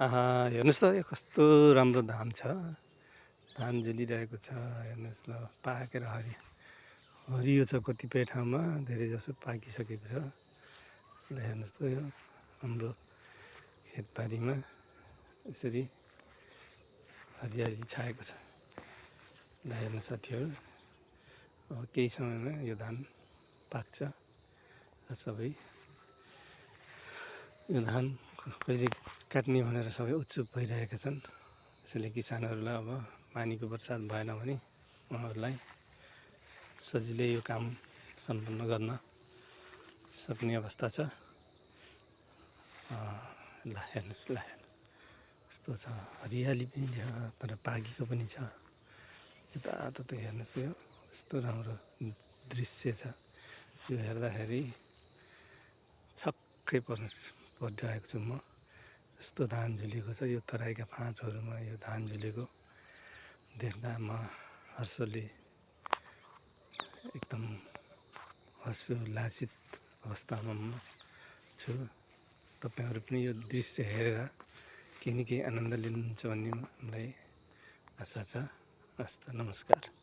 हेर्नुहोस् त यो कस्तो राम्रो धान छ। धान झुलिरहेको छ हेर्नुहोस् ल, पाकेर हरियो छ, कतिपय ठाउँमा धेरै जसो पाकिसकेको छ। ल हेर्नुहोस् त यो हाम्रो खेतबारीमा यसरी हरियाली छाएको छ। ल हेर्नुहोस् साथीहरू, अब केही समयमा यो धान पाक्छ र सबै यो धान कहिले काट्ने भनेर सबै उत्सुक भइरहेका छन्। त्यसैले किसानहरूलाई अब पानीको वर्षात भएन भने उहाँहरूलाई सजिलै यो काम सम्पन्न गर्न सक्ने अवस्था छ। ल हेर्नुहोस्, ल कस्तो छ, हरियाली पनि छ तर पाकेको पनि छ। जताततै हेर्नुहोस् यो कस्तो राम्रो दृश्य छ। यो हेर्दाखेरि छक्कै परिरहेको छु म। यस्तो धान झुलेको छ, यो तराईका फाँटहरूमा यो धान झुलेको देख्दा म हर्षले एकदम हर्षोल्लासित अवस्थामा म छु। तपाईँहरू पनि यो दृश्य हेरेर केही न केही आनन्द लिनुहुन्छ भन्ने मलाई आशा छ। हस्त, नमस्कार।